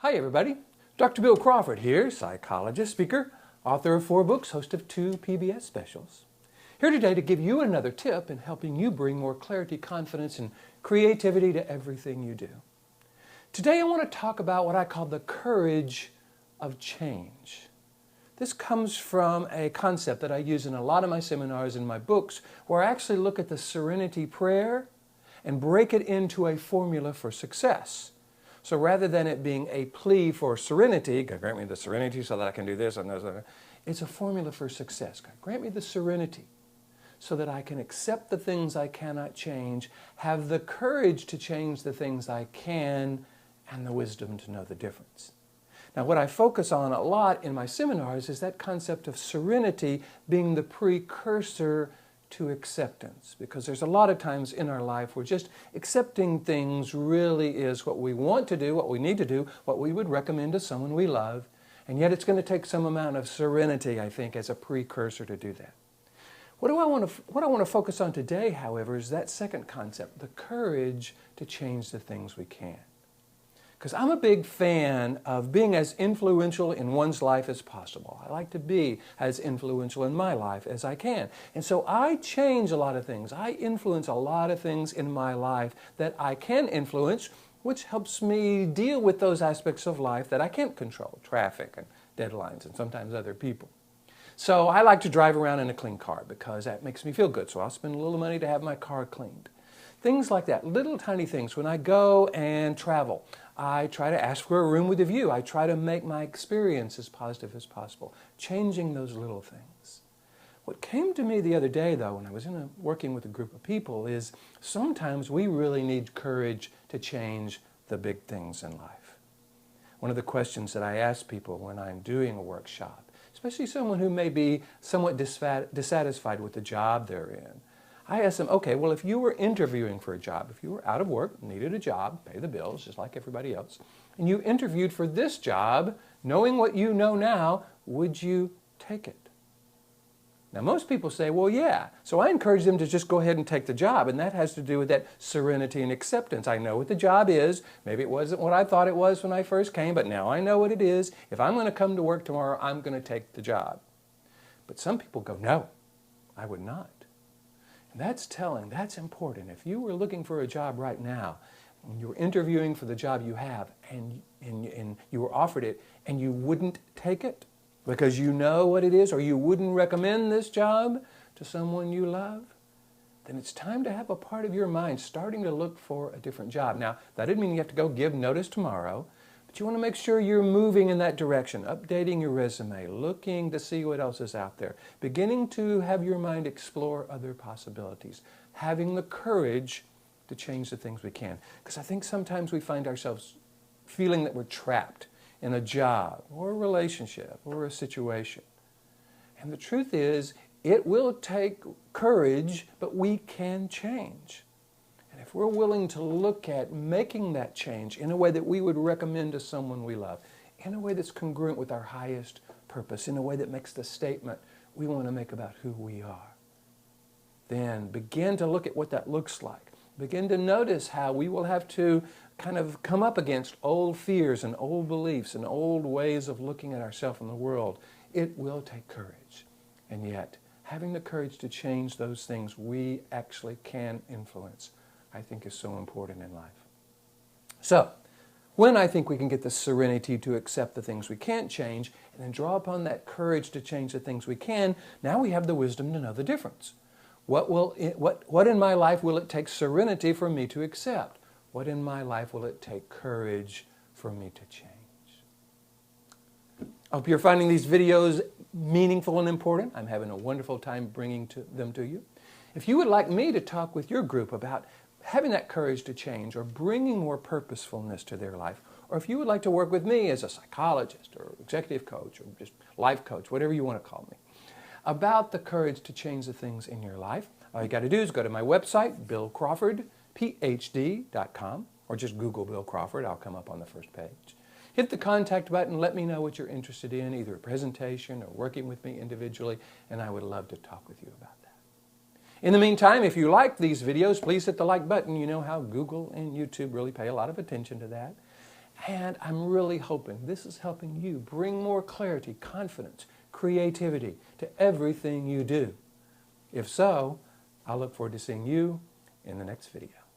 Hi everybody, Dr. Bill Crawford here, psychologist, speaker, author of 4 books, host of 2 PBS specials. Here today to give you another tip in helping you bring more clarity, confidence, and creativity to everything you do. Today I want to talk about what I call the courage of change. This comes from a concept that I use in a lot of my seminars and my books, where I actually look at the serenity prayer and break it into a formula for success. So rather than it being a plea for serenity, God grant me the serenity so that I can do this and this, it's a formula for success. God grant me the serenity so that I can accept the things I cannot change, have the courage to change the things I can, and the wisdom to know the difference. Now, what I focus on a lot in my seminars is that concept of serenity being the precursor to acceptance, because there's a lot of times in our life where just accepting things really is what we want to do, what we need to do, what we would recommend to someone we love, and yet it's going to take some amount of serenity, I think, as a precursor to do that. What I want to focus on today, however, is that second concept, the courage to change the things we can. Because I'm a big fan of being as influential in one's life as possible. I like to be as influential in my life as I can. And so I change a lot of things. I influence a lot of things in my life that I can influence, which helps me deal with those aspects of life that I can't control, traffic and deadlines and sometimes other people. So I like to drive around in a clean car because that makes me feel good. So I'll spend a little money to have my car cleaned. Things like that, little tiny things. When I go and travel, I try to ask for a room with a view. I try to make my experience as positive as possible, changing those little things. What came to me the other day, though, when I was working with a group of people, is sometimes we really need courage to change the big things in life. One of the questions that I ask people when I'm doing a workshop, especially someone who may be somewhat dissatisfied with the job they're in, I asked them, okay, well, if you were interviewing for a job, if you were out of work, needed a job, pay the bills, just like everybody else, and you interviewed for this job, knowing what you know now, would you take it? Now, most people say, well, yeah. So I encourage them to just go ahead and take the job, and that has to do with that serenity and acceptance. I know what the job is. Maybe it wasn't what I thought it was when I first came, but now I know what it is. If I'm going to come to work tomorrow, I'm going to take the job. But some people go, no, I would not. And that's telling, that's important. If you were looking for a job right now, and you were interviewing for the job you have, and you were offered it, and you wouldn't take it because you know what it is, or you wouldn't recommend this job to someone you love, then it's time to have a part of your mind starting to look for a different job. Now, that doesn't mean you have to go give notice tomorrow, but you want to make sure you're moving in that direction, updating your resume, looking to see what else is out there, beginning to have your mind explore other possibilities, having the courage to change the things we can. Because I think sometimes we find ourselves feeling that we're trapped in a job or a relationship or a situation. And the truth is, it will take courage, but we can change. If we're willing to look at making that change in a way that we would recommend to someone we love, in a way that's congruent with our highest purpose, in a way that makes the statement we want to make about who we are, then begin to look at what that looks like. Begin to notice how we will have to kind of come up against old fears and old beliefs and old ways of looking at ourselves and the world. It will take courage. And yet, having the courage to change those things we actually can influence, I think, is so important in life. So, when I think we can get the serenity to accept the things we can't change and then draw upon that courage to change the things we can, now we have the wisdom to know the difference. What in my life will it take serenity for me to accept? What in my life will it take courage for me to change? I hope you're finding these videos meaningful and important. I'm having a wonderful time bringing them to you. If you would like me to talk with your group about having that courage to change or bringing more purposefulness to their life, or if you would like to work with me as a psychologist or executive coach or just life coach, whatever you want to call me, about the courage to change the things in your life, all you got to do is go to my website, billcrawfordphd.com, or just Google Bill Crawford. I'll come up on the first page. Hit the contact button, let me know what you're interested in, either a presentation or working with me individually, and I would love to talk with you about that. In the meantime, if you like these videos, please hit the like button. You know how Google and YouTube really pay a lot of attention to that. And I'm really hoping this is helping you bring more clarity, confidence, creativity to everything you do. If so, I look forward to seeing you in the next video.